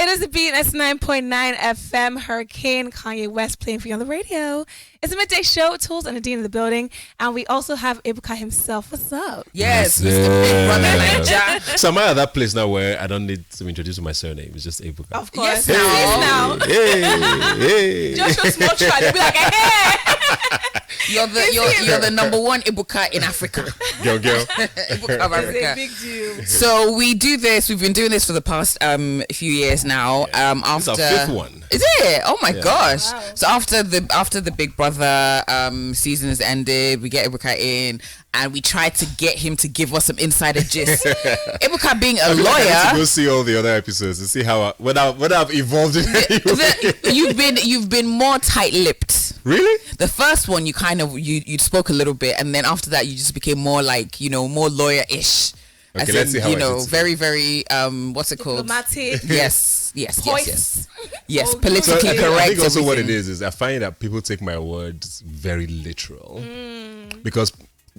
It is the beat. It's 9.9 FM. Hurricane Kanye West playing for you on the radio. It's a midday show. Toolz Nadine in the building, and we also have Ebuka himself. What's up? Yes, Mr. Big Brother Naija. So am I at that place now where I don't need to introduce my surname? It's just Ebuka. Of course. Yes, now. Hey. Joshua Small Try. They'll be like, hey. You're the number one Ebuka in Africa. Girl. Ebuka of Africa. It's a big deal. So we do this. We've been doing this for the past few years now. After It's our fifth one. Is it? Oh my gosh! Wow. So after the Big Brother season has ended, we get Ebuka in, and we try to get him to give us some insider gist. Ebuka being a I need to lawyer, go see all the other episodes and see how what I've evolved in. you've been more tight-lipped. Really? The first one, you kind of you spoke a little bit, and then after that, you just became more like more lawyer-ish. Okay, let's see how I did. Very, very what's it called? Diplomatic. Yes. Yes. Politically So correct. I think also what it everything. is I find that people take my words very literal because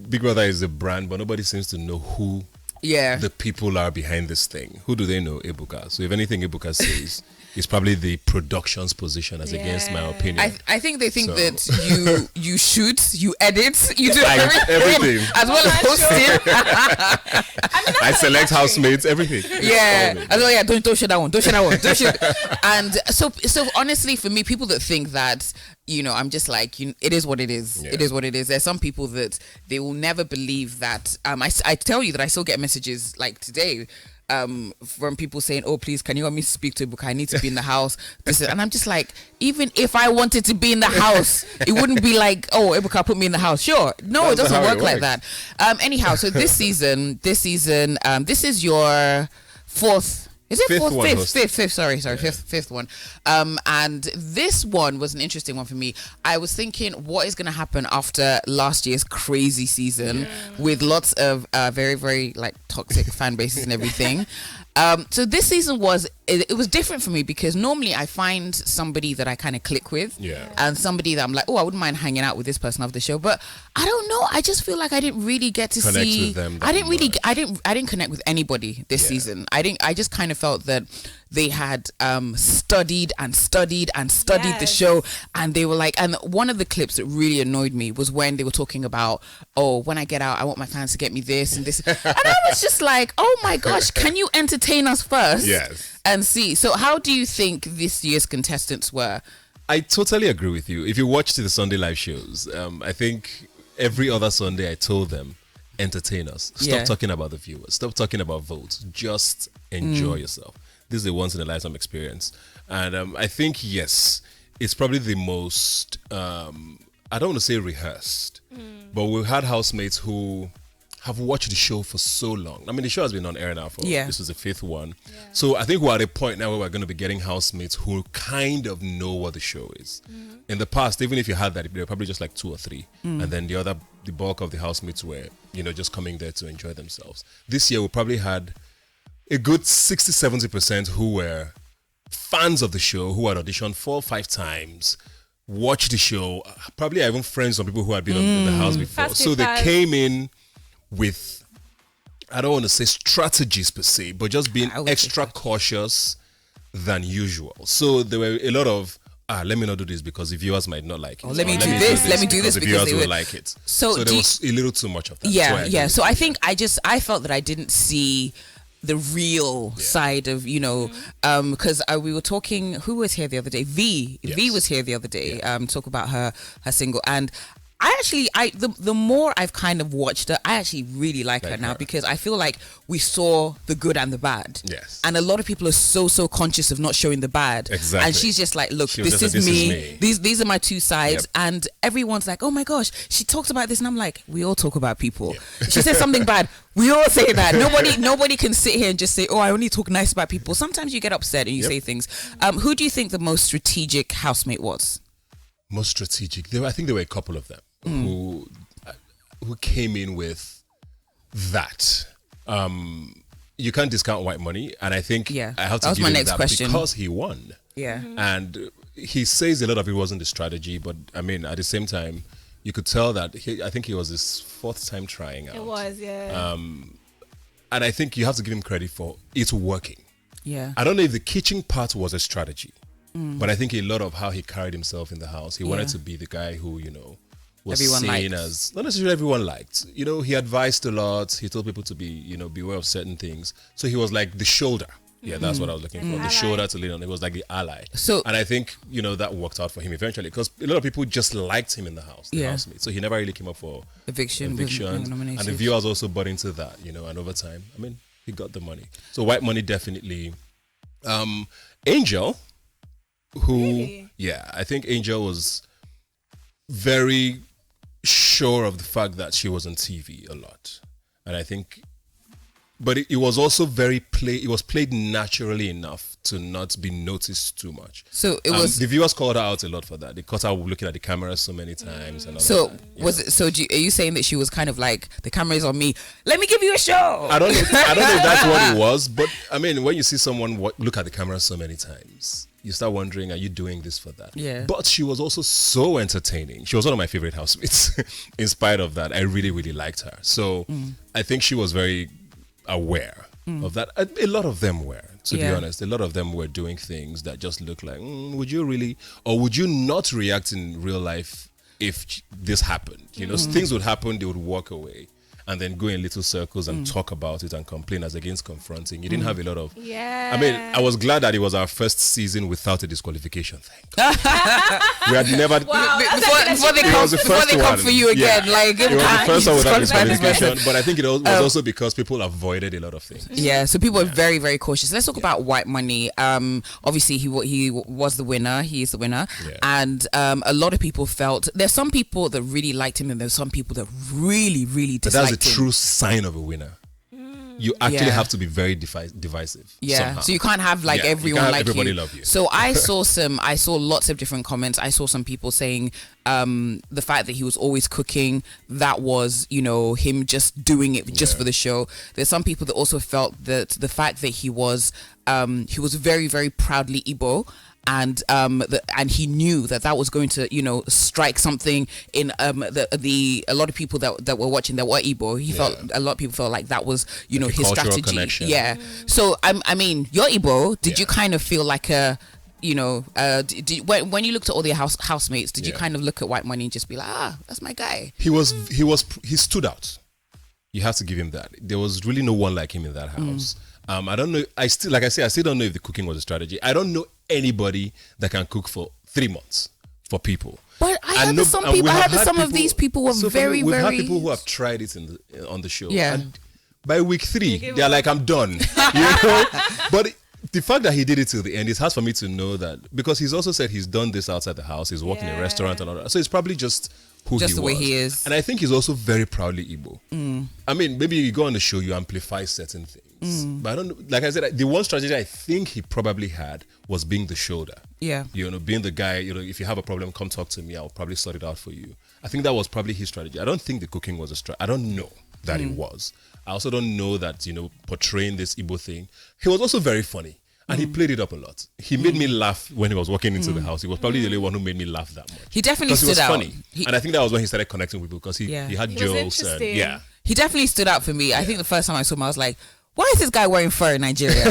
Big Brother is a brand, but nobody seems to know who the people are behind this thing. Who do they know? Ebuka. So if anything Ebuka says is probably the production's position as against my opinion. I think they think that you shoot, you edit, you do everything. as well as hosting. I select housemates, everything. Yeah. Don't show that one. Don't show that one. Don't show. And so honestly, for me, people that think that I'm just like it is what it is. Yeah. It is what it is. There's some people that they will never believe that. I tell you that I still get messages like today. From people saying, "Oh, please, can you want me to speak to Ebuka? I need to be in the house." And I'm just like, even if I wanted to be in the house, it wouldn't be like, "Oh, Ebuka, put me in the house." Sure, no, it doesn't work like that. Anyhow, so this season, this is your fourth. Is it Fifth fourth? one, Fifth. Sorry. Fifth one. And this one was an interesting one for me. I was thinking, what is going to happen after last year's crazy season with lots of very, very like toxic fan bases and everything. So this season was different for me because normally I find somebody that I kind of click with, and somebody that I'm like, oh, I wouldn't mind hanging out with this person after the show. But I don't know. I just feel like I didn't really get to Connect see. with them I didn't connect with anybody this season. I just kind of felt that they had studied the show, and they were like, and one of the clips that really annoyed me was when they were talking about, oh, when I get out, I want my fans to get me this and this, and I was just like, oh my gosh, can you entertain us first? Yes. And see. So how do you think this year's contestants were? I totally agree with you. If you watched the Sunday live shows, I think every other Sunday I told them, entertain us. Stop talking about the viewers. Stop talking about votes. Just enjoy yourself. This is a once in a lifetime experience. And I think, yes, it's probably the most, I don't want to say rehearsed, but we've had housemates who have watched the show for so long. I mean, the show has been on air now for, this was the fifth one. Yeah. So I think we're at a point now where we're going to be getting housemates who kind of know what the show is. In the past, even if you had that, they were probably just like 2 or 3. And then the bulk of the housemates were, just coming there to enjoy themselves. This year, we probably had a good 60-70% who were fans of the show, who had auditioned 4 or 5 times, watched the show, probably even friends of people who had been in the house before. So they came in with, I don't want to say strategies per se, but just being extra cautious than usual. So there were a lot of, let me not do this because the viewers might not like it. Let me do this because the viewers they will like it. So there was a little too much of that. Yeah. So I think I felt that I didn't see the real side of, because we were talking, who was here the other day? V was here the other day, talk about her single. And the more I've kind of watched her, I actually really like her now because I feel like we saw the good and the bad. Yes. And a lot of people are so conscious of not showing the bad. Exactly. And she's just like, look, this is me. These are my 2 sides. Yep. And everyone's like, oh my gosh, she talks about this. And I'm like, we all talk about people. Yep. She says something bad. We all say that. Nobody can sit here and just say, oh, I only talk nice about people. Sometimes you get upset and you say things. Who do you think the most strategic housemate was? Most strategic? I think there were a couple of them who came in with that. You can't discount Whitemoney, and I think I have to give him that because he won. Yeah. And he says a lot of it wasn't the strategy, but I mean, at the same time, you could tell that I think he was his 4th time trying out. It was, yeah. And I think you have to give him credit for it working. Yeah. I don't know if the kitchen part was a strategy, but I think a lot of how he carried himself in the house, he wanted to be the guy who, was Everyone seen liked. as, not necessarily everyone liked. He advised a lot. He told people to be, beware of certain things. So he was like the shoulder. Yeah, that's what I was looking for. The shoulder to lean on. It was like the ally. And I think, that worked out for him eventually because a lot of people just liked him in the house, the housemate. So he never really came up for Eviction. And the viewers also bought into that, and over time, he got the money. So Whitemoney definitely. Angel, who, I think Angel was very sure of the fact that she was on TV a lot. And I think, but it was also it was played naturally enough to not be noticed too much. So it was the viewers called her out a lot for that. They caught her looking at the camera so many times. And all so that. was it? So are you saying that she was kind of like the camera is on me? Let me give you a show. I don't know if that's what it was, but when you see someone look at the camera so many times, you start wondering, are you doing this for that? Yeah. But she was also so entertaining. She was one of my favorite housemates. In spite of that, I really, really liked her. So I think she was very aware of that. A lot of them were, to be honest. A lot of them were doing things that just looked like, would you really, or would you not react in real life if this happened? Things would happen, they would walk away and then go in little circles and talk about it and complain as against confronting. You didn't have a lot of... Yeah. I was glad that it was our first season without a disqualification. Thank God. We had never... Wow, before they come for you again. Like, it was the first one without disqualification. person. But I think it was also because people avoided a lot of things. Yeah, so people were very, very cautious. Let's talk about Whitemoney. Obviously, he was the winner. He is the winner. Yeah. And a lot of people felt... There's some people that really liked him and there's some people that really, really disliked him. But that's a true sign of a winner. You actually have to be very divisive. Yeah, somehow. so you can't have like everyone like everybody you. Love you. So I saw lots of different comments. I saw some people saying the fact that he was always cooking, that was, him just doing it just for the show. There's some people that also felt that the fact that he was very, very proudly Igbo. And and he knew that was going to strike something in a lot of people that were watching that were Igbo. He felt a lot of people felt like that was like his strategy. Connection. Yeah. So I mean, you're Igbo. Did you kind of feel like a when you looked at all the housemates, did you kind of look at Whitemoney and just be like, that's my guy? He stood out. You have to give him that. There was really no one like him in that house. I don't know. I still don't know if the cooking was a strategy. I don't know anybody that can cook for 3 months for people. But I heard that some of these people were very, we've very... had people who have tried it on the show. Yeah. And by week 3, they're like, I'm done. But the fact that he did it till the end, it's hard for me to know that, because he's also said he's done this outside the house. He's working in a restaurant and all that. So it's probably just who he was. Just the way he is. And I think he's also very proudly Igbo. I mean, maybe you go on the show, you amplify certain things. But I don't know. Like I said, the one strategy I think he probably had was being the shoulder. Yeah. Being the guy, if you have a problem, come talk to me. I'll probably sort it out for you. I think that was probably his strategy. I don't think the cooking was a strategy. I don't know that it was. I also don't know that, portraying this Igbo thing. He was also very funny. And he played it up a lot. He made me laugh when he was walking into the house. He was probably the only one who made me laugh that much. He definitely stood out. He was funny. And I think that was when he started connecting with people, because he had jokes. And he definitely stood out for me. I think the first time I saw him, I was like, why is this guy wearing fur in Nigeria?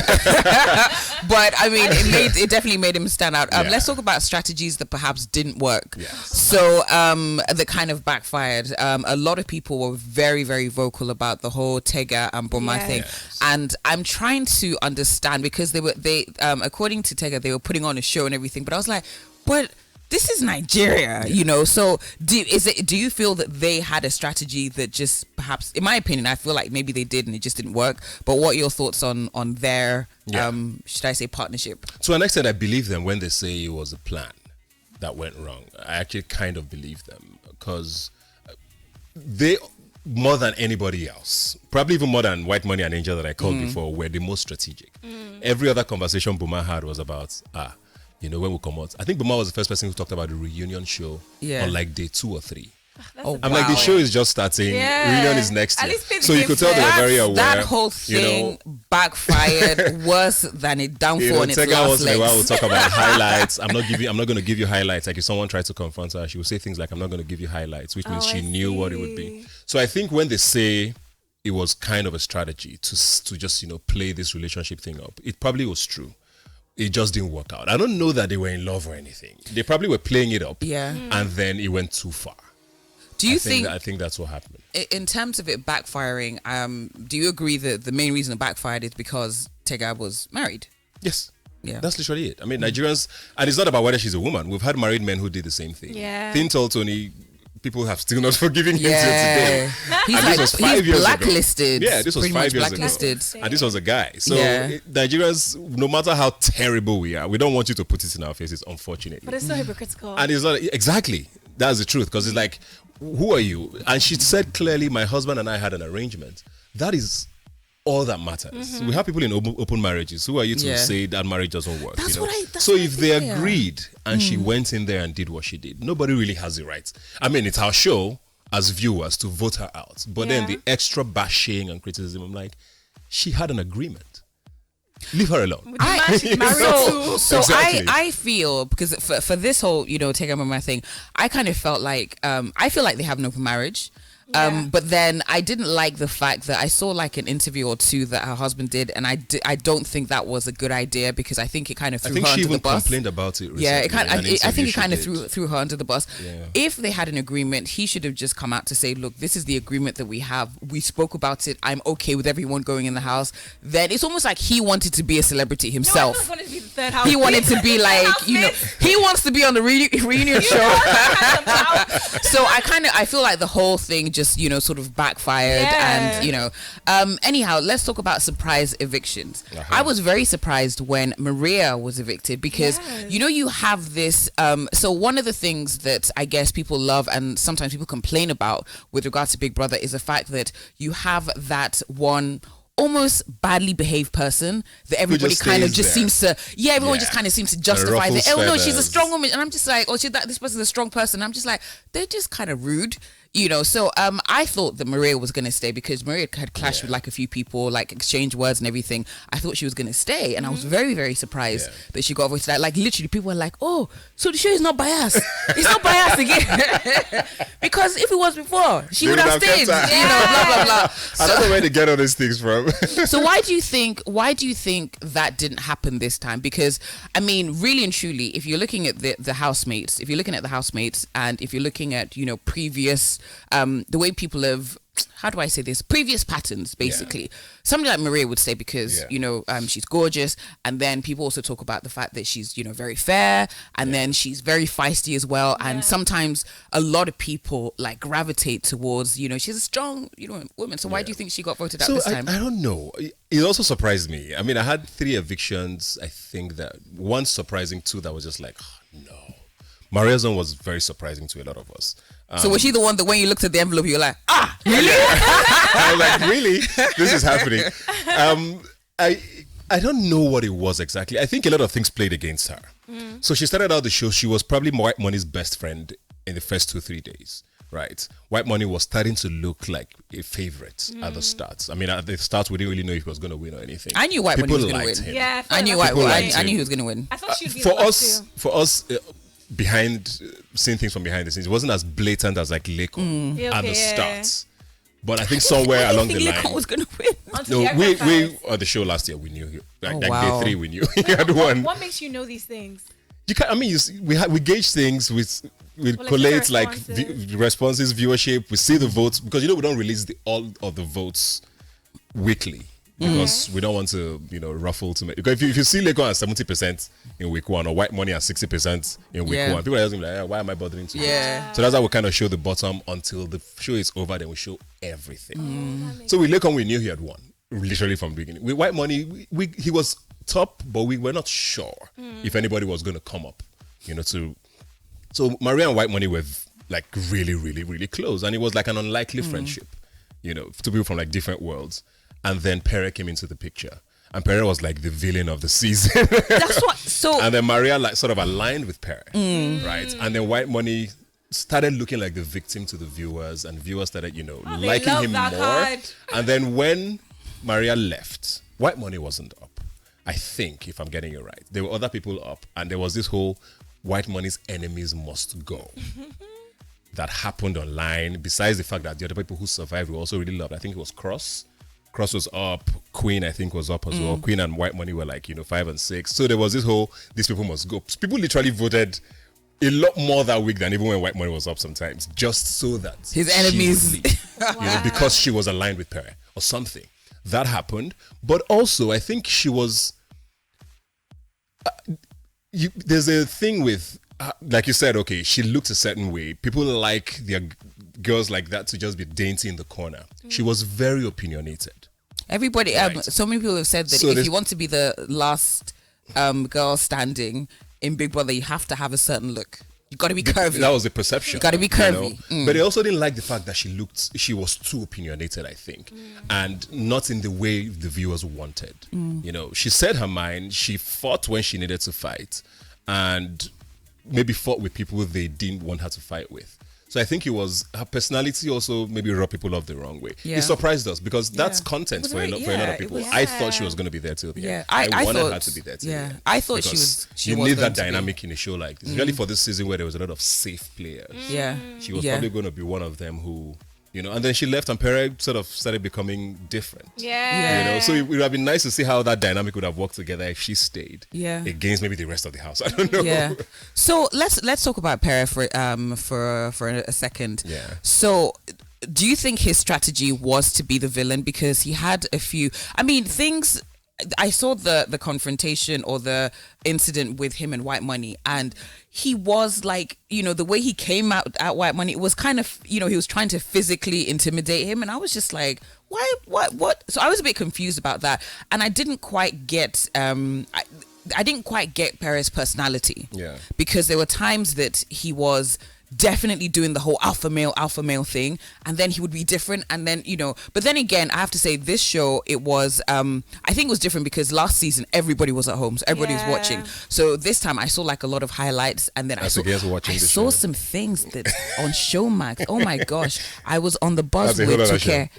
But I mean, it definitely made him stand out. Let's talk about strategies that perhaps didn't work. Yes. So that kind of backfired. A lot of people were very, very vocal about the whole Tega and Boma thing. Yes. And I'm trying to understand, because they according to Tega, they were putting on a show and everything. But I was like, but this is Nigeria, so do you feel that they had a strategy that just perhaps, in my opinion, I feel like maybe they did and it just didn't work. But what are your thoughts on their, should I say, partnership? To an extent, I believe them when they say it was a plan that went wrong. I actually kind of believe them, because they, more than anybody else, probably even more than Whitemoney and Angel that I called before, were the most strategic. Every other conversation Boma had was about, when we come out. I think Boma was the first person who talked about the reunion show on like day 2 or 3. I'm like, the show is just starting. Reunion is next year. So you could tell they were very aware. That whole thing backfired worse than it downfall in its last legs. We'll talk about highlights. I'm not going to give you highlights. Like if someone tried to confront her, she would say things like, I'm not going to give you highlights, which means she knew what it would be. So I think when they say it was kind of a strategy to just, play this relationship thing up. It probably was true. It just didn't work out. I don't know that they were in love or anything. They probably were playing it up. Yeah. And then it went too far. Do you think I think that's what happened. In terms of it backfiring, do you agree that the main reason it backfired is because Tega was married? Yes. Yeah. That's literally it. I mean, Nigerians, and it's not about whether she's a woman. We've had married men who did the same thing. Yeah. Thin Tall Tony, people have still not forgiven him till today. He's blacklisted. Yeah, this was 5 years blacklisted. ago. And this was a guy. So Nigerians, no matter how terrible we are, we don't want you to put it in our faces, unfortunately. But it's so hypocritical. And it's not, exactly. That's the truth. Because it's like, who are you? And she said clearly, my husband and I had an arrangement. That is all that matters. We have people in open marriages. Who are you to say that marriage doesn't work? That's so if they agreed and she went in there and did what she did, nobody really has the right. I mean, it's our show as viewers to vote her out. But then the extra bashing and criticism, I'm like, she had an agreement. Leave her alone. I feel, because for this whole, take up my thing, I kind of felt like, I feel like they have an open marriage. But then I didn't like the fact that I saw like an interview or two that her husband did, and I don't think that was a good idea, because I think it kind of threw her under the bus. I think she even complained about it recently. I think it kind of threw her under the bus. Yeah. If they had an agreement, he should have just come out to say, look, this is the agreement that we have. We spoke about it. I'm okay with everyone going in the house. Then it's almost like he wanted to be a celebrity himself. No, I wanted to be the third house. He wanted to be like, he wants to be on the reunion show. So I feel like the whole thing just sort of backfired. And anyhow, let's talk about surprise evictions. I was very surprised when Maria was evicted, because you have this so one of the things that I guess people love and sometimes people complain about with regards to Big Brother is the fact that you have that one almost badly behaved person that everybody kind of just seems to everyone just kind of seems to justify that. Oh no, she's a strong woman, and I'm just like, this person's a strong person. I'm just like, they're just kind of rude. So I thought that Maria was going to stay, because Maria had clashed with like a few people, like exchanged words and everything. I thought she was going to stay, and I was very, very surprised that she got voted out. Like literally people were like, oh, so the show is not biased. It's not biased again. Because if it was before, she would have stayed, blah, blah, blah. I don't know where to get all these things from. So why do you think that didn't happen this time? Because I mean, really and truly, if you're looking at the housemates, and if you're looking at, previous the way people have, how do I say this, previous patterns, basically. Somebody like Maria would stay because she's gorgeous, and then people also talk about the fact that she's very fair, and then she's very feisty as well, and sometimes a lot of people like gravitate towards she's a strong woman. So why do you think she got voted out this time? I don't know. It also surprised me. I mean, I had 3 evictions. I think that one surprising, 2 that was just like, oh, no. Maria's one was very surprising to a lot of us. So was she the one that when you looked at the envelope, you were like, really? I was like, really? This is happening. I don't know what it was exactly. I think a lot of things played against her. So she started out the show. She was probably Whitemoney's best friend in the first 2-3 days. Right. Whitemoney was starting to look like a favorite at the start. I mean, at the start, we didn't really know if he was going to win or anything. I knew Whitemoney was going to win. Him. Yeah, I knew Whitemoney. I knew he was going to win. I thought she would be for us, behind seeing things from behind the scenes, it wasn't as blatant as like Liquorose at the start. But I think somewhere along the line, Liquorose was going to win. No, we on the show last year, we knew day 3 we knew he had won. What makes you know these things? You can, I mean, we gauge things with collate like responses, viewership. We see the votes, because we don't release all of the votes weekly, because we don't want to ruffle too much. Because if you see Lagos at 70% in week 1 or Whitemoney at 60% in week 1, people are just like, why am I bothering to? So that's how we kind of show the bottom until the show is over. Then we show everything. So with Lagos, we knew he had won literally from the beginning. With Whitemoney, he was top, but we were not sure if anybody was going to come up. So Maria and Whitemoney were like really, really, really close, and it was like an unlikely friendship. Two people from like different worlds. And then Pere came into the picture, and Pere was like the villain of the season. That's what. So and then Maria like sort of aligned with Pere, right? And then Whitemoney started looking like the victim to the viewers, and viewers started liking him more. Card. And then when Maria left, Whitemoney wasn't up. I think, if I'm getting it right, there were other people up, and there was this whole Whitemoney's enemies must go. that happened online, besides the fact that the other people who survived we also really loved. I think it was Cross was up, Queen I think was up as well. Queen and Whitemoney were like 5 and 6. So there was this whole these people must go. People literally voted a lot more that week than even when Whitemoney was up sometimes, just so that his enemies because she was aligned with Pere or something. That happened. But also I think she was there's a thing with like you said, okay, she looked a certain way. People like their girls like that to just be dainty in the corner. She was very opinionated. Everybody, Right. so many people have said that if you want to be the last girl standing in Big Brother, you have to have a certain look. You got to be curvy. That was the perception. You got to be curvy. But they also didn't like the fact that she was too opinionated, I think, and not in the way the viewers wanted. She said her mind. She fought when she needed to fight, and maybe fought with people they didn't want her to fight with. So I think it was her personality also maybe rubbed people off the wrong way. Yeah. It surprised us because that's content for a lot of people. I thought she was going to be there till the end. I wanted her to be there till the end. I thought she was. You need that dynamic in a show like this, really for this season where there was a lot of safe players. Yeah, she was probably going to be one of them who. And then she left and Pere sort of started becoming different. Yeah. So it would have been nice to see how that dynamic would have worked together if she stayed. Yeah. Against maybe the rest of the house. I don't know. Yeah. So let's talk about Pere for a second. Yeah. So do you think his strategy was to be the villain? Because he had a few, things. I saw the confrontation or the incident with him and Whitemoney, and he was like, the way he came out at Whitemoney, it was kind of, he was trying to physically intimidate him, and I was just like, why, what? So I was a bit confused about that, and I didn't quite get, I didn't quite get Pere's personality, because there were times that he was definitely doing the whole alpha male thing, and then he would be different, and then but then again I have to say this show, it was I think it was different because last season everybody was at home, so everybody was watching. So this time I saw like a lot of highlights, and then I saw some things that on Showmax, oh my gosh, I was on the buzz with Tuke,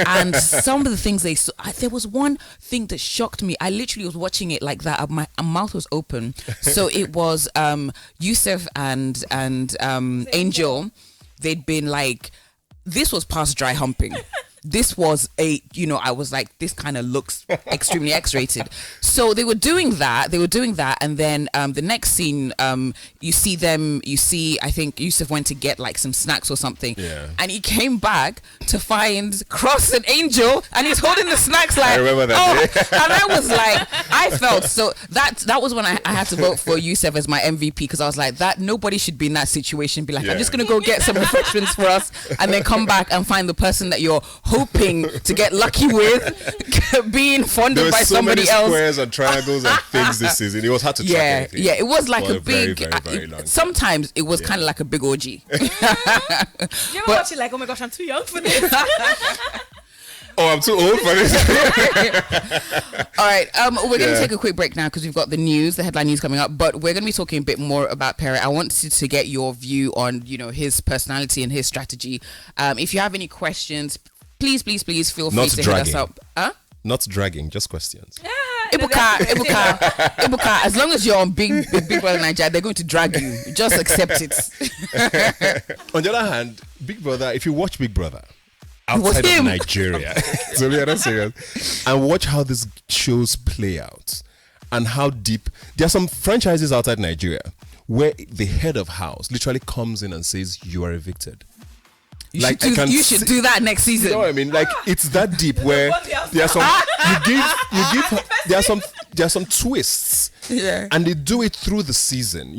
and some of the things they saw, there was one thing that shocked me. I literally was watching it like that, my mouth was open. So it was Yusuf and Angel. They'd been like, this was past dry humping. This was I was like, this kind of looks extremely X-rated. So they were doing that, and then the next scene, you see, I think Yusuf went to get like some snacks or something, and he came back to find Cross and Angel, and he's holding the snacks like, I remember that day. And I was like, I felt so that was when I had to vote for Yusuf as my MVP, because I was like, that nobody should be in that situation, be like, I'm just gonna go get some refreshments for us, and then come back and find the person that you're hoping to get lucky with being funded by somebody else. There were so many squares and triangles and things this season. It was hard to track anything. Yeah, it was like a very, big. very, very long time. Sometimes it was kind of like a big orgy. You ever watch it like, oh my gosh, I'm too young for this? Oh, I'm too old for this. All right, we're going to take a quick break now because we've got the news, the headline news coming up, but we're going to be talking a bit more about Pere. I want to get your view on, his personality and his strategy. If you have any questions, please feel free to hit us up. Not dragging, just questions. Ebuka, as long as you're on Big Brother Naija, they're going to drag you. Just accept it. On the other hand, Big Brother, if you watch Big Brother outside of Nigeria, so we are not serious, and watch how these shows play out and how deep. There are some franchises outside Nigeria where the head of house literally comes in and says, you are evicted. You should do that next season. You know what I mean? Like, it's that deep where there are some there are some twists, and they do it through the season,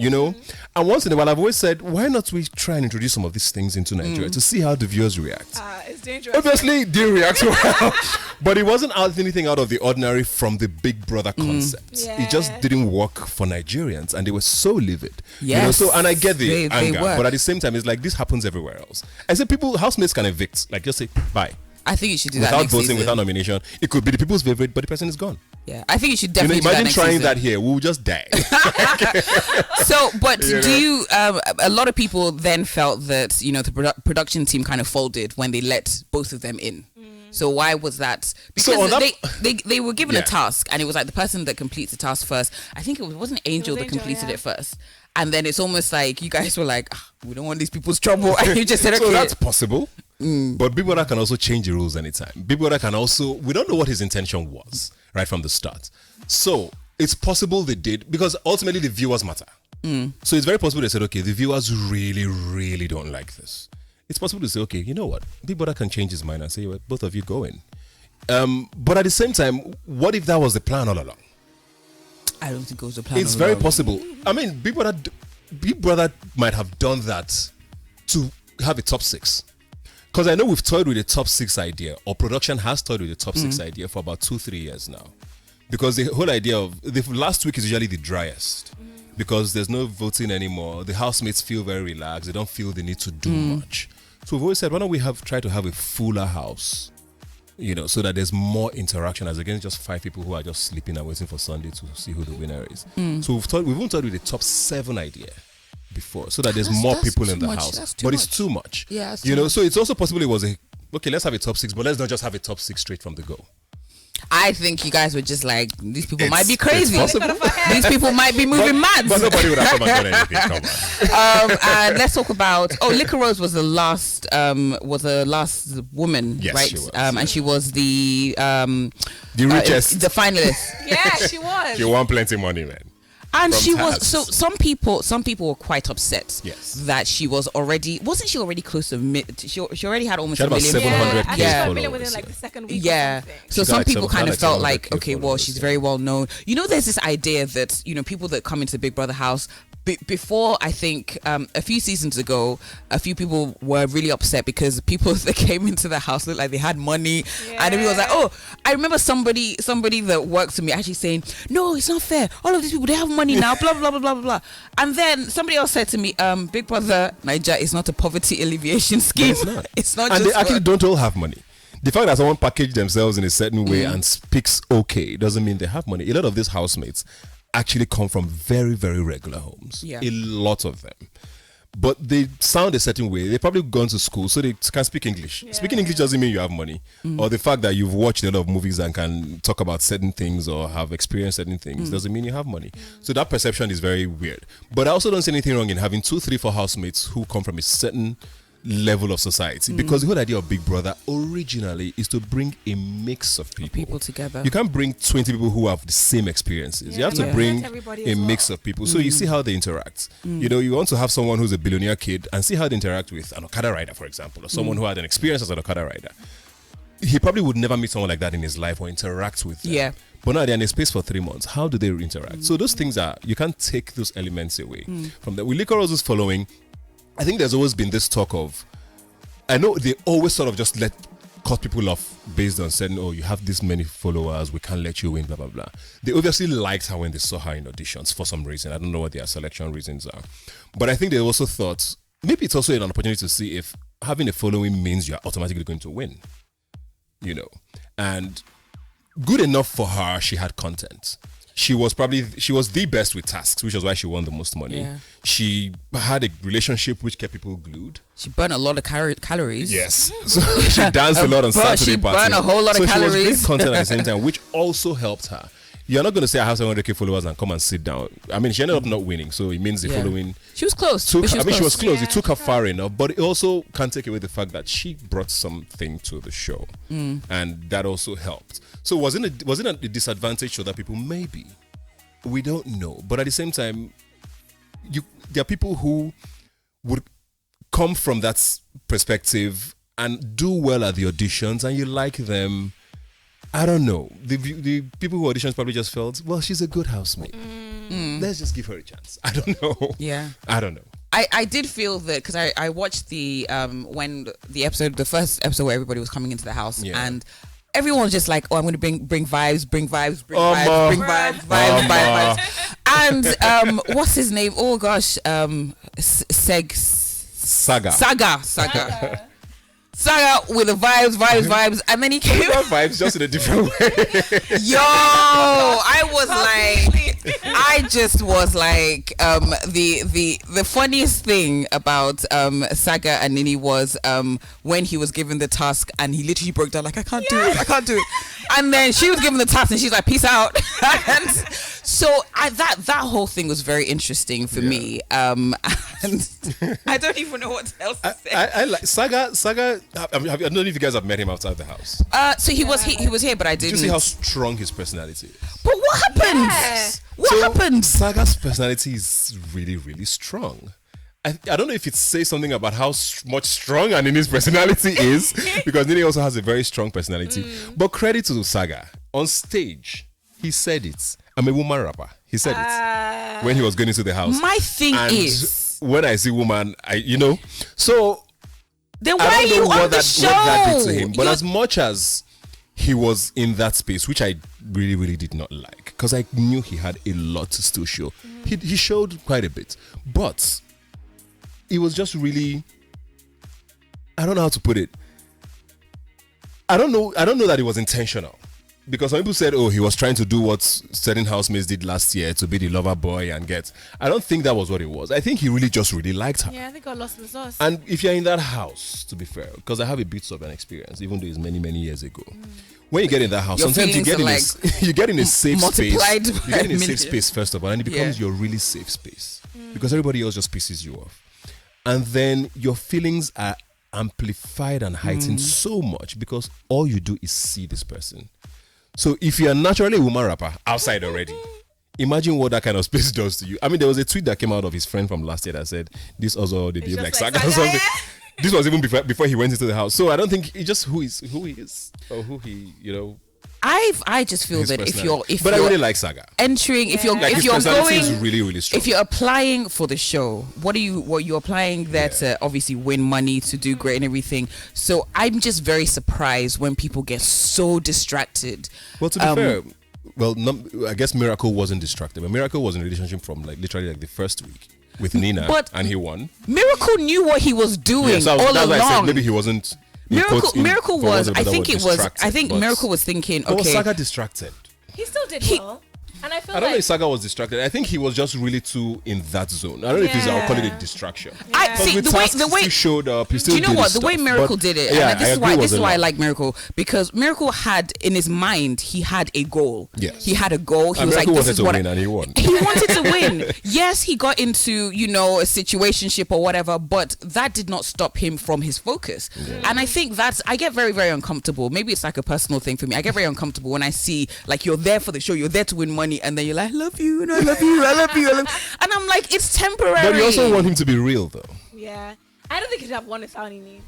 And once in a while, I've always said, why not we try and introduce some of these things into Nigeria to see how the viewers react? It's dangerous. Obviously, it didn't react well, but it wasn't anything out of the ordinary from the Big Brother concept. It just didn't work for Nigerians, and they were so livid. Yes, and I get the anger, they were. but at the same time, it's like this happens everywhere else. I say housemates can evict, like just say bye. I think you should do that without next voting, season. without nomination. It could be the people's favorite, but the person is gone. Yeah, I think you should definitely do that imagine next trying season. that here. We'll just die. So, but do you? A lot of people then felt that the production team kind of folded when they let both of them in. So why was that? Because they were given a task, and it was like the person that completes the task first. I think it wasn't Angel that completed it first. And then it's almost like you guys were like, we don't want these people's trouble. And you just said, okay. So that's possible. But Big Brother can also change the rules anytime. Big Brother can also, we don't know what his intention was right from the start. So it's possible they did, because ultimately the viewers matter. So it's very possible they said, okay, the viewers really, really don't like this. It's possible to say, okay, you know what? Big Brother can change his mind and say, well, both of you go in. But at the same time, what if that was the plan all along? I don't think it was the plan. It's very possible. I mean, Big Brother might have done that to have a top 6. Because I know we've toyed with the top 6 idea, or production has toyed with the top 6 idea for about 2-3 years now. Because the whole idea of the last week is usually the driest. Because there's no voting anymore. The housemates feel very relaxed. They don't feel the need to do much. So we've always said, why don't we try to have a fuller house? You know, so that there's more interaction as against just 5 people who are just sleeping and waiting for Sunday to see who the winner is. So we've even started with the top 7 idea before, so that there's more people in the house. But it's too much. Yeah, you know, so it's also possible it was okay, let's have a top 6, but let's not just have a top 6 straight from the go. I think you guys were just like, these people might be crazy. These people might be moving mad. But nobody would have come and done anything. Come on. And let's talk about. Liquorose was the last woman, yes, right? She was. And she was the richest, the finalist. Yeah, she was. She won plenty of money, man. And she was, so some people were quite upset that she was wasn't she already close to she already had almost she had a about million. 700 I K got a followers. million within like the second week. Yeah. So some people kind of felt like, okay, well, she's followers, very well known. You know, there's this idea that, you know, people that come into the Big Brother house, before, I think a few seasons ago, a few people were really upset because the people that came into the house looked like they had money, and everyone was like, "Oh, I remember somebody that worked with me actually saying, no, it's not fair. All of these people, they have money now, blah blah blah blah blah." And then somebody else said to me, "Big Brother Naija is not a poverty alleviation scheme. No, it's not. It's not." And just they actually don't all have money. The fact that someone packaged themselves in a certain way and speaks okay doesn't mean they have money. A lot of these housemates actually come from very, very regular homes. Yeah. A lot of them. But they sound a certain way. They've probably gone to school, so they can speak English. Speaking English doesn't mean you have money. Or the fact that you've watched a lot of movies and can talk about certain things or have experienced certain things doesn't mean you have money. So that perception is very weird. But I also don't see anything wrong in having 2, 3, 4 housemates who come from a certain level of society, because the whole idea of Big Brother originally is to bring a mix of people together. You can't bring 20 people who have the same experiences. You have to bring a mix of people, so you see how they interact. You know, you want to have someone who's a billionaire kid and see how they interact with an Okada rider, for example, or someone who had an experience as an Okada rider. He probably would never meet someone like that in his life or interact with them. Yeah. But now they're in a space for 3 months. How do they interact? So those things you can't take those elements away from that. With Liquorose's following, I think there's always been this talk of, I know they always sort of just cut people off based on saying, oh, you have this many followers, we can't let you win, blah, blah, blah. They obviously liked her when they saw her in auditions for some reason. I don't know what their selection reasons are. But I think they also thought, maybe it's also an opportunity to see if having a following means you're automatically going to win. You know, and good enough for her, she had content. She was the best with tasks, which is why she won the most money. Yeah. She had a relationship which kept people glued. She burned a lot of calories. Yes. So she danced a lot on Saturday party. She burned a whole lot of calories. So she was great content at the same time, which also helped her. You're not going to say I have 700K followers and come and sit down. I mean, she ended up not winning, so it means the following. She was close. She was close. It took her far enough, but it also can't take away the fact that she brought something to the show, and that also helped. So was it a disadvantage to other people? Maybe. We don't know. But at the same time, there are people who would come from that perspective and do well at the auditions, and you like them. I don't know. The people who auditions probably just felt, well, she's a good housemate. Let's just give her a chance. I don't know. Yeah. I don't know. I did feel that, because I watched the first episode where everybody was coming into the house, and everyone was just like, oh, I'm going to bring vibes, bring vibes. And what's his name? Oh gosh, Saga. Saga with the vibes, and then he came. Vibes, just in a different way. Yo, I just was like, the funniest thing about Saga and Nini was when he was given the task and he literally broke down like, I can't do it, and then she was given the task and she's like, peace out. And so that whole thing was very interesting for me. And I don't even know what else to say. I like Saga. I don't know if you guys have met him outside the house. So he was here, but I didn't. Did you see how strong his personality is? But what happened? Yeah. What happened? Saga's personality is really, really strong. I don't know if it says something about how much stronger Nini's personality is, because Nini also has a very strong personality. But credit to Saga. On stage, he said it. I'm a woman rapper. He said it when he was going into the house. My thing is, when I see woman, so then why I are don't you know on what the show? What that did to him. But as much as he was in that space, which I really, really did not like, because I knew he had a lot to still show. He showed quite a bit, but it was just really, I don't know how to put it. I don't know that it was intentional. Because some people said, he was trying to do what certain housemates did last year to be the lover boy and get. I don't think that was what it was. I think he really just really liked her. Yeah, I think I lost the sauce. And if you're in that house, to be fair, because I have a bit of an experience, even though it's many, many years ago. When you get in that house, Your sometimes you feelings get are you get in a safe space. multiplied You by get in a safe millions. space first of all, and it becomes your really safe space because everybody else just pisses you off, and then your feelings are amplified and heightened so much because all you do is see this person. So if you are naturally a woman rapper outside already, imagine what that kind of space does to you. I mean, there was a tweet that came out of his friend from last year that said, this also they behave like Saga or something. This was even before he went into the house. So I don't think it's just who he is or who he, I just feel that if you're I really like Saga. entering, if you're Like if his you're personality going, is really, really strong. if you're applying for the show, what you're applying there to obviously win money, to do great and everything. So I'm just very surprised when people get so distracted. Well, to be fair, I guess Miracle wasn't distracted, but Miracle was in a relationship from literally the first week with Nina, and he won. Miracle knew what he was doing all that's why I said along. maybe he wasn't. Miracle was. I think distracted, Miracle was thinking, But was okay, Saga distracted? He still did well. And I feel I don't know if Saga was distracted. I think he was just really too in that zone. I don't know if I'll call it a distraction. I see the way he showed up. He still do you know did what his the way stuff. Miracle But, did it? Yeah, And this is why I like like Miracle, because Miracle had in his mind he had a goal. Yes. He had a goal. He and was like, Miracle this wanted is to what win, and he won. he wanted to win. Yes, he got into a situationship or whatever, but that did not stop him from his focus. And I think I get very, very uncomfortable. Maybe it's like a personal thing for me. I get very uncomfortable when I see like you're there for the show, you're there to win money, and then you're like, I love you, and I love you, I love you, and I'm like, it's temporary. But you also want him to be real, though. Yeah. I don't think he'd have won without Nini.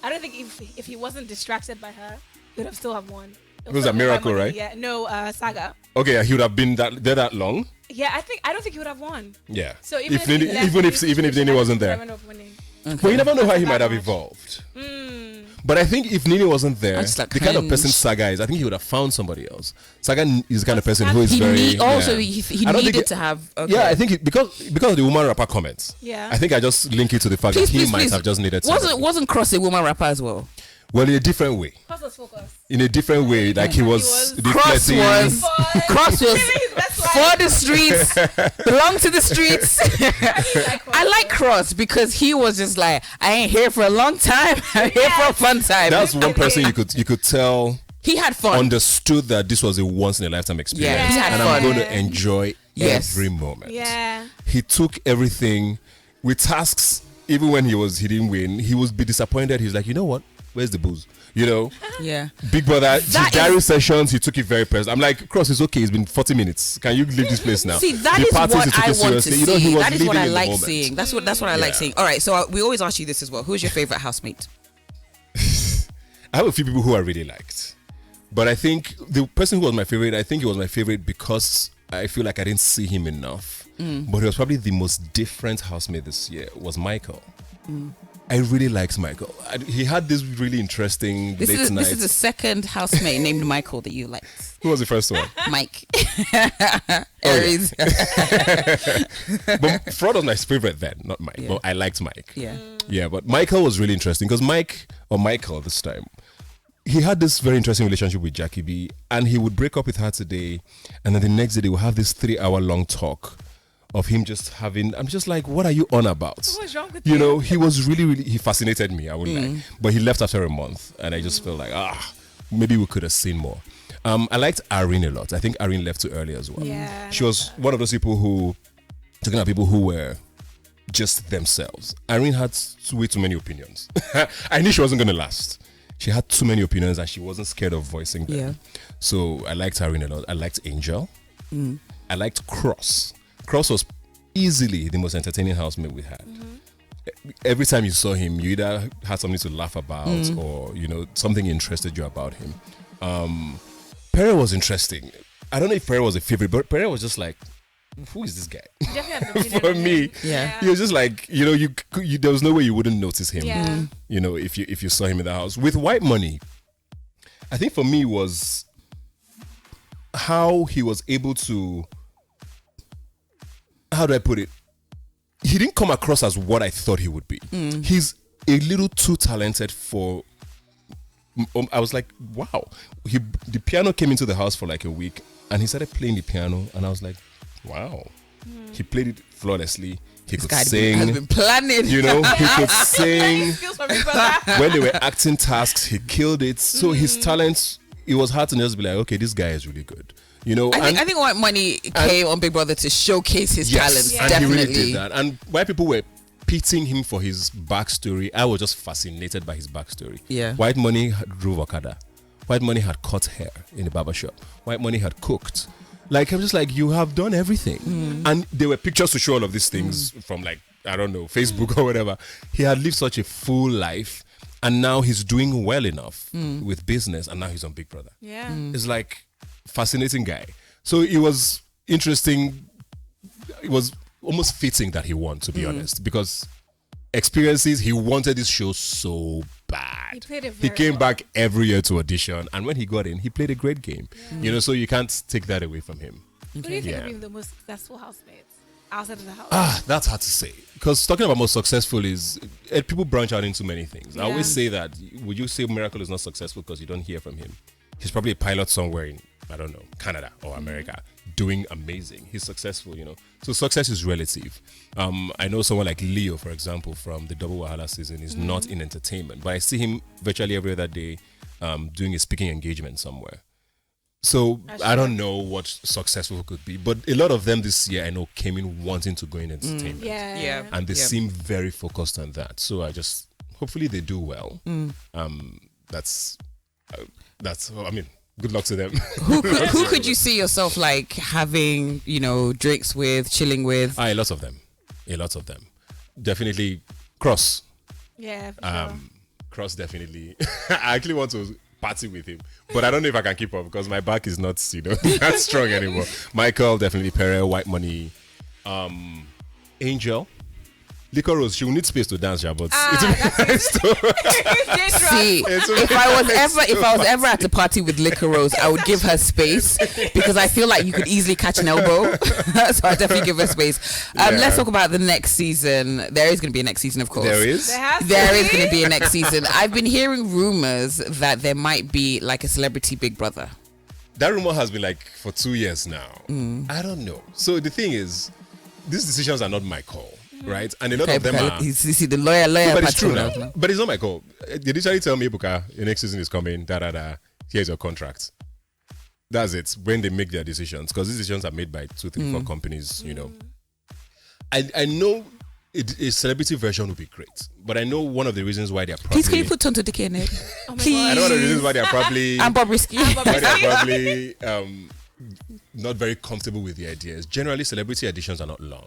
I don't think if he wasn't distracted by her, he would have still have won. Who's that, Miracle, right? Yeah. No, Saga. Okay, yeah, he would have been there that long. Yeah, I don't think he would have won. Yeah. So even if Nini wasn't there. But you never know how he might have evolved. But I think if Nini wasn't there, the kind of person Saga is, I think he would have found somebody else. Saga is the kind of person who is he very... he needed to have... Okay. Yeah, I think because of the woman rapper comments. Yeah. I think I just link it to the fact that he might have just needed to... Wasn't Cross a woman rapper as well? Well, in a different way. Cross was focused. In a different way, like he was... Cross was for the streets, belong to the streets. I like Cross because he was just like, I ain't here for a long time. I'm here for a fun time. That's one person you could tell he had fun. Understood that this was a once in a lifetime experience. Yeah, he had and fun. I'm going to enjoy every moment. Yeah. He took everything with tasks. Even when he didn't win, he would be disappointed. He's like, you know what? Where's the booze? Yeah. Big Brother, diary sessions, he took it very personal. I'm like, Cross, it's okay. It's been 40 minutes. Can you leave this place now? See, that is what I want to see. That is what I like seeing. That's what I like seeing. All right, so we always ask you this as well. Who's your favorite housemate? I have a few people who I really liked. But I think the person who was my favorite, I think he was my favorite because I feel like I didn't see him enough. But he was probably the most different housemate this year was Micheal. I really liked Michael. He had this really interesting late night. This is the second housemate named Michael that you liked. Who was the first one? Mike. Aries. But Fraud was my favorite then, not Mike. Yeah. But I liked Mike. Yeah. Yeah, but Michael was really interesting because Michael this time, he had this very interesting relationship with Jackie B, and he would break up with her today, and then the next day they would have this 3-hour long talk of him just having. I'm just like, what are you on about? What's wrong with you? Know, he was really, he fascinated me. I wouldn't lie, but he left after a month, and I just felt like, maybe we could have seen more. I liked Irene a lot. I think Irene left too early as well. Yeah, she was one of those people who, talking about people who were just themselves. Irene had way too many opinions. I knew she wasn't going to last. She had too many opinions and she wasn't scared of voicing them. Yeah. So I liked Irene a lot. I liked Angel. I liked Cross. Cross was easily the most entertaining housemate we had. Every time you saw him, you either had something to laugh about or, something interested you about him. Pere was interesting. I don't know if Pere was a favorite, but Pere was just like, who is this guy? For me, he was just like, you there was no way you wouldn't notice him. Yeah. If you saw him in the house. With Whitemoney, I think for me was how he was able to, how do I put it? He didn't come across as what I thought he would be. He's a little too talented for. I was like, wow. The piano came into the house for like a week, and he started playing the piano, and I was like, wow. He played it flawlessly. He could sing. Has been planning. He could sing. When they were acting tasks, he killed it. So his talents, it was hard to just be like, okay, this guy is really good. I think Whitemoney came on Big Brother to showcase his talents. And definitely. he really did that. And why people were pitying him for his backstory, I was just fascinated by his backstory. Yeah. Whitemoney drove Okada. Whitemoney had cut hair in the barbershop. Whitemoney had cooked. Like, I'm just like, you have done everything. And there were pictures to show all of these things from, like, I don't know, Facebook or whatever. He had lived such a full life, and now he's doing well enough with business, and now he's on Big Brother. Yeah. It's like, fascinating guy. So it was interesting. It was almost fitting that he won, to be honest, because experiences, he wanted this show so bad. He played it He very came well. back every year to audition, and when he got in, he played a great game. So you can't take that away from him. Who do you think have been the most successful housemates outside of the house? That's hard to say, because talking about most successful is people branch out into many things. I always say that, would you say Miracle is not successful because you don't hear from him? He's probably a pilot somewhere in, I don't know, Canada or America, doing amazing. He's successful, So success is relative. I know someone like Leo, for example, from the Double Wahala season is not in entertainment, but I see him virtually every other day doing a speaking engagement somewhere. So I don't know what successful could be, but a lot of them this year I know came in wanting to go in entertainment. And they seem very focused on that. So hopefully they do well. Good luck to them. Who could you see yourself like having, drinks with, chilling with? A lot of them. Definitely Cross. Yeah, for sure. Cross, definitely. I actually want to party with him, but I don't know if I can keep up because my back is not, that strong anymore. Micheal, definitely. Pere, Whitemoney, Angel. Liquorose, she will need space to dance, but See, if I was ever at a party with Liquorose, I would give her space because I feel like you could easily catch an elbow. So I definitely give her space. Let's talk about the next season. There is going to be a next season, of course. There is. There is going to be a next season. I've been hearing rumors that there might be like a celebrity Big Brother. That rumor has been like for 2 years now. I don't know. So the thing is, these decisions are not my call. Right, and a lot of them are. You see the lawyer. But it's true now. But it's not my call. They literally tell me, Ebuka, the next season is coming. Here's your contract. That's it. When they make their decisions, because these decisions are made by 2, 3, 4 companies. I know a celebrity version would be great, but I know one of the reasons why they're probably. Please, can you put Tonto Dike in it? Please. I know one of the reasons why they're probably. And Bob Risky. Why they're probably not very comfortable with the ideas. Generally, celebrity editions are not long.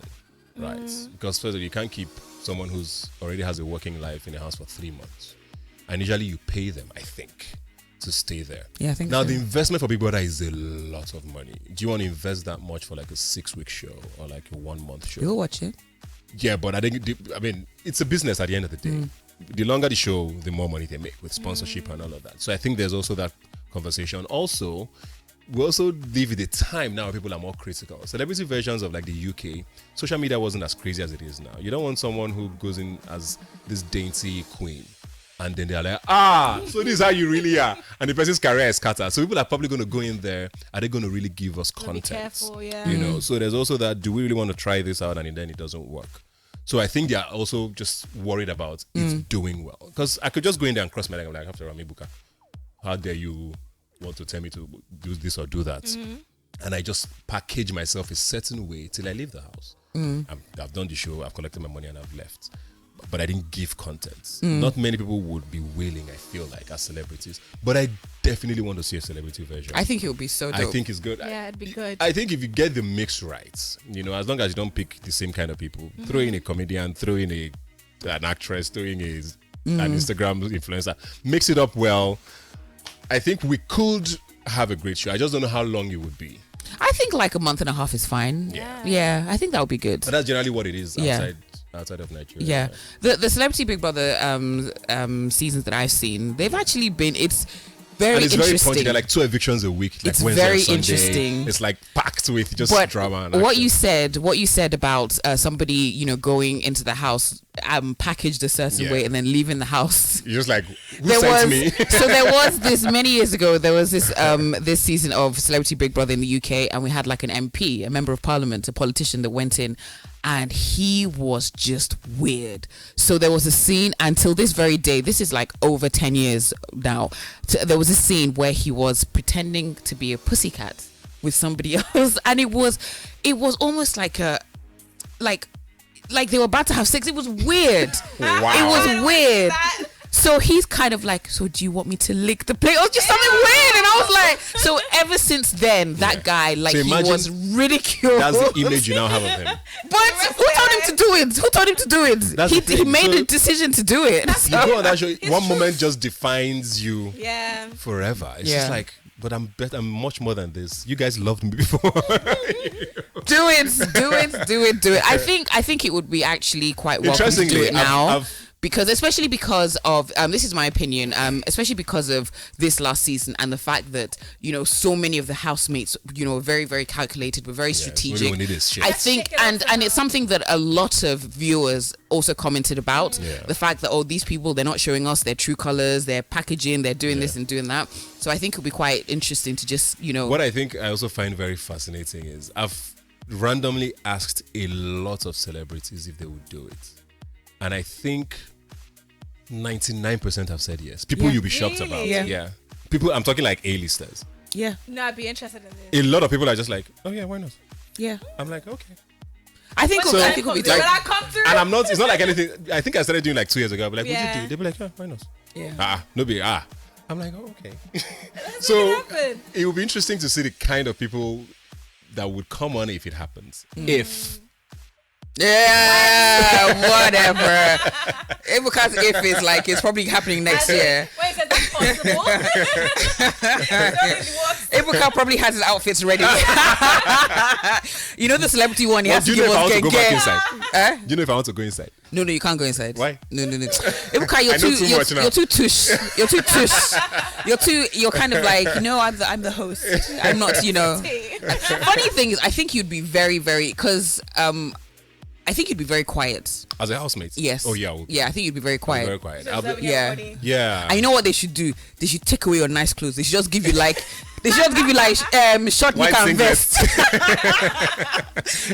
Right, because first of all, you can't keep someone who's already has a working life in a house for 3 months, and usually you pay them, I think, to stay there. Yeah, I think now so. The investment for Big Brother is a lot of money. Do you want to invest that much for like a 6-week show or like a 1-month show? You'll watch it. Yeah, but I think it's a business at the end of the day. the longer the show, the more money they make with sponsorship and all of that. So I think there's also that conversation. Also, we also live with a time now where people are more critical. Celebrity versions of like the UK, social media wasn't as crazy as it is now. You don't want someone who goes in as this dainty queen and then they're like, so this is how you really are. And the person's career is scattered. So people are probably going to go in there. Are they going to really give us content? Be careful, yeah. You know, so there's also that, do we really want to try this out and then it doesn't work? So I think they are also just worried about it doing well. Because I could just go in there and cross my leg and be like, after Ebuka, how dare you want to tell me to do this or do that? And I just package myself a certain way till I leave the house. I've done the show, I've collected my money and I've left. But I didn't give content. Not many people would be willing, I feel like, as celebrities. But I definitely want to see a celebrity version. I think it would be so dope. I think it's good. Yeah, it'd be good. I think if you get the mix right, you know, as long as you don't pick the same kind of people, throw in a comedian, throw in an actress, throw in an Instagram influencer, mix it up well. I think we could have a great show. I just don't know how long it would be. I think like a month and a half is fine. Yeah, I think that would be good. But that's generally what it is outside of Nigeria. Yeah. The Celebrity Big Brother seasons that I've seen, they've actually been, it's very and it's interesting. very punchy. They're like 2 evictions a week. Like it's Wednesday very and Sunday. interesting. It's like packed with just drama and what action. you said about somebody, you know, going into the house packaged a certain way and then leaving the house. You're just like, who sent me? So there was this many years ago. There was this this season of Celebrity Big Brother in the UK, and we had like an MP, a member of Parliament, a politician that went in. And he was just weird. So there was a scene until this very day. This is like over 10 years now. There was a scene where he was pretending to be a pussycat with somebody else, and it was almost like they were about to have sex. It was weird. Wow. It was weird. So he's kind of like, so do you want me to lick the plate? Or just something weird. And I was like, so ever since then, that guy, like, so he was ridiculed. That's the image you now have of him. But who told him to do it? Who told him to do it? He made the decision to do it. You go on that show, one moment just defines you forever. It's just like, but I'm much more than this. You guys loved me before. Do it. I think it would be actually quite welcome to do it now. Because especially because of this is my opinion, especially because of this last season and the fact that, you know, so many of the housemates, you know, were very, very calculated, were very strategic. I think and it's something that a lot of viewers also commented about, the fact that these people, they're not showing us their true colors, they're packaging, they're doing this and doing that. So I think it would be quite interesting to just, you know. What I think I also find very fascinating is I've randomly asked a lot of celebrities if they would do it. And I think 99% have said yes. People you'll be shocked about. Yeah. People, I'm talking like A-listers. Yeah. No, I'd be interested in this. A lot of people are just like, oh yeah, why not? Yeah. I'm like, okay. I think we'll be like, will I come through? And it's not like anything. I think I started doing like 2 years ago. I'll be like, what did you do? They'll be like, yeah, why not? Yeah. I'm like, oh, okay. So it will be interesting to see the kind of people that would come on if it happens. Whatever. Because if it's like, it's probably happening next year. Wait, is that possible? Ebuka probably has his outfits ready. You know the celebrity one, he has to give us Do you know if I want to go inside? No, you can't go inside. Why? No. Ebuka, you're too tush. You're too tush. You're kind of like, you know, I'm the host. I'm not, you know. Funny thing is, I think you'd be very, very, because I think you'd be very quiet. As a housemate? Yes. Oh, yeah. Yeah, I think you'd be very quiet. Very quiet. Yeah. And you know what they should do? They should take away your nice clothes. They should just give you like short neck and vest.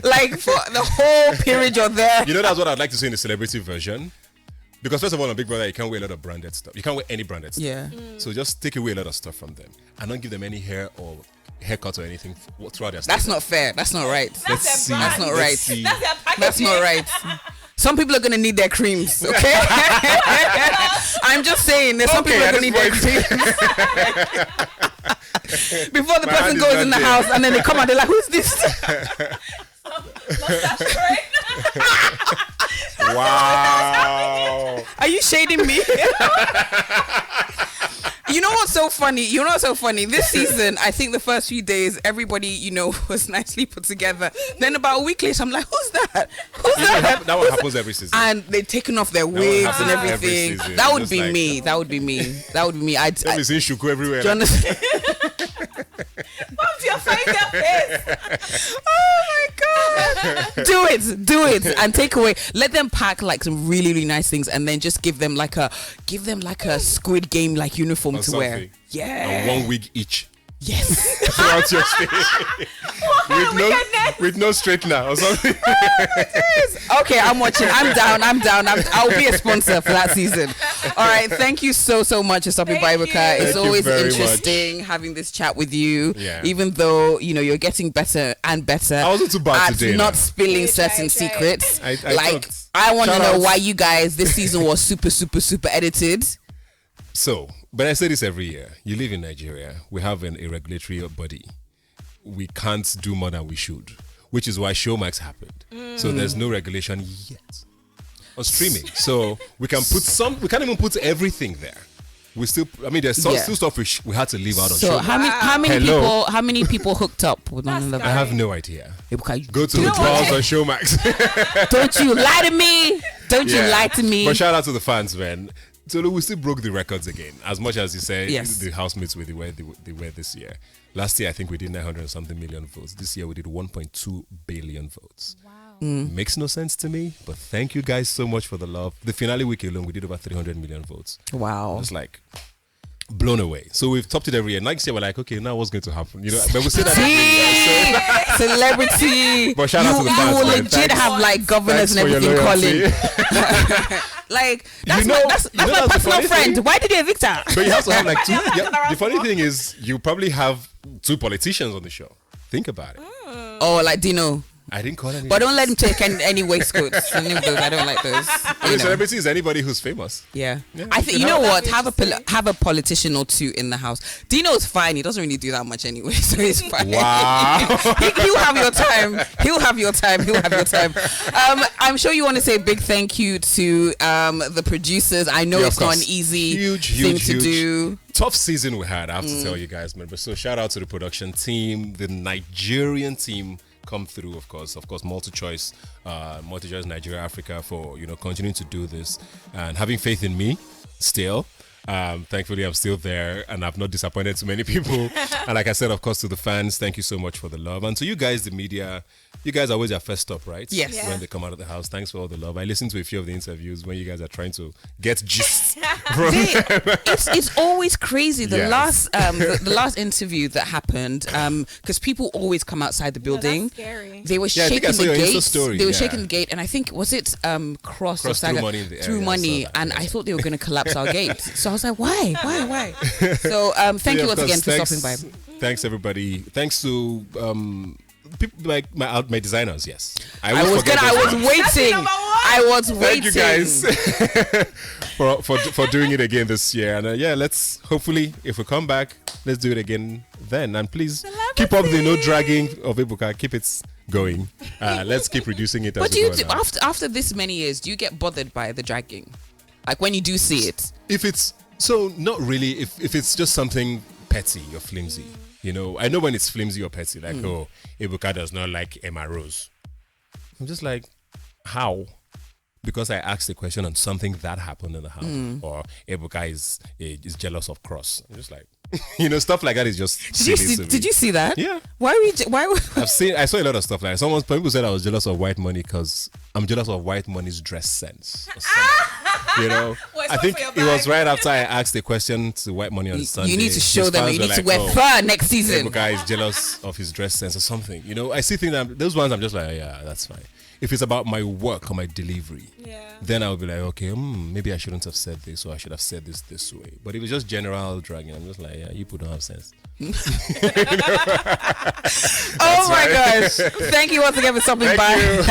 Like for the whole period you're there. You know, that's what I'd like to see in the celebrity version. Because first of all, on Big Brother, you can't wear a lot of branded stuff. You can't wear any branded stuff. Yeah. So just take away a lot of stuff from them and don't give them any hair or haircut or anything throughout their stuff. That's not fair. That's not right. Let's see. That's not right. That's not right. Some people are going to need their creams, okay? I'm just saying, there's some people are going to need their creams. Before the person goes in the house and then they come out, they're like, who's this? Wow. Are you shading me? You know what's so funny? This season, I think the first few days, everybody, was nicely put together. Then about a week later, I'm like, who's that? That one happens every season. And they've taken off their wigs and every everything. season. That would Just be like- me. That would be me. I'd I've seen Shuku everywhere. do you understand? Mom's your face. Oh my god! Do it, and take away. Let them pack like some really, really nice things, and then just give them like a Squid Game like uniform Or to wear. something. Yeah, And 1 wig each. yes. Throughout your stay. with no straightener or something. Okay, I'm watching. I'm down. I'll be a sponsor for that season. All right. Thank you so much for stopping by, Thank Ebuka. you. It's Thank you always very interesting having this chat with you. Yeah. Even though you're getting better and better. I wasn't too bad at today, not now. spilling You certain tried. secrets. I like thought- I want to Shout know out. why you guys this season was super edited. So, but I say this every year. You live in Nigeria. We have a regulatory body. We can't do more than we should, which is why Showmax happened. So there's no regulation yet on streaming. So we can put we can't even put everything there. We still, there's Yeah. still stuff we had to leave out on So Showmax. how many people hooked up with one another? I have no idea. Ebuka, Go to the 12s on Showmax. don't you lie to me. Don't you Yeah. lie to me. But shout out to the fans, man. So we still broke the records again. As much as you say, Yes. the housemates were they were this year. Last year, I think we did 900 and something million votes. This year, we did 1.2 billion votes. Wow. Makes no sense to me, but thank you guys so much for the love. The finale week alone, we did over 300 million votes. Wow. It's like blown away. So we've topped it every year. Next year, we're like, okay, now what's going to happen? But we say that every year. Celebrity. But shout out to the fans, You will man. legit Thanks. have like governors Thanks and for your everything loyalty. calling. Like that's You know- my, that's you know my that's the personal funny friend. thing? Why did you evict her? But you have to have like two. Yeah, the funny thing is, you probably have 2 politicians on the show. Think about it. Oh, like Dino. I didn't call any. But don't let him take any waistcoats. Any of those. I don't like those. I mean, celebrity is anybody who's famous. Yeah. Yeah, I you think can you know have- what? Have a politician or two in the house. Dino's fine. He doesn't really do that much anyway, so he's fine. Wow. He'll have your time. He'll have your time. I'm sure you want to say a big thank you to the producers. I know Yeah, of it's not an course. easy Huge, thing to do. Tough season we had, I have to tell you guys, man. But so shout out to the production team, the Nigerian team come through, of course, multi-choice Nigeria, Africa for, continuing to do this and having faith in me still. Thankfully, I'm still there and I've not disappointed too many people. And like I said, of course, to the fans, thank you so much for the love. And to you guys, the media, you guys are always our first stop, right? Yes. Yeah. When they come out of the house. Thanks for all the love. I listened to a few of the interviews when you guys are trying to get gist from It's always crazy. The Yes. last interview that happened, because people always come outside the building. that's scary. They were Yeah, I think I shaking saw the your Insta gate. story, They were yeah. shaking the gate, and I think was it Cross or Cross through Saga money in the through area, I money, saw that, and yes. I thought they were going to collapse our gate. So I was like, why? So thank Yeah, you of once again course. for stopping by. Thanks everybody. Thanks to people like my designers. Yes, I was waiting. number one. I was waiting. Thank you guys for doing it again this year. And let's hopefully if we come back, let's do it again then. And please keep up the no dragging of Ebuka. Keep it going. Let's keep reducing it. What as do we you go do along. after this many years? Do you get bothered by the dragging? Like when you do see it? If it's so, not really. If it's just something petty or flimsy, I know when it's flimsy or petty. Like, oh, Ebuka does not like Emma Rose. I'm just like, how? Because I asked a question on something that happened in the house, or Ebuka is jealous of Cross. I'm just like, stuff like that is just silly to me. Did you see that? Yeah. Why? I saw a lot of stuff like that. People said I was jealous of Whitemoney because I'm jealous of Whitemoney's dress sense. Or something. What's I up think for your it was bag? right after I asked the question to Whitemoney on Sunday. You need to show His them that fans you were need to wear like, fur next season. Ebuka is jealous of his dress sense or something. I see things those ones I'm just like, yeah, that's fine. If it's about my work or my delivery, then I'll be like, okay, maybe I shouldn't have said this or I should have said this way. But if it's just general dragging, I'm just like, yeah, you people don't have sense. Oh my gosh. Thank you once again for stopping by.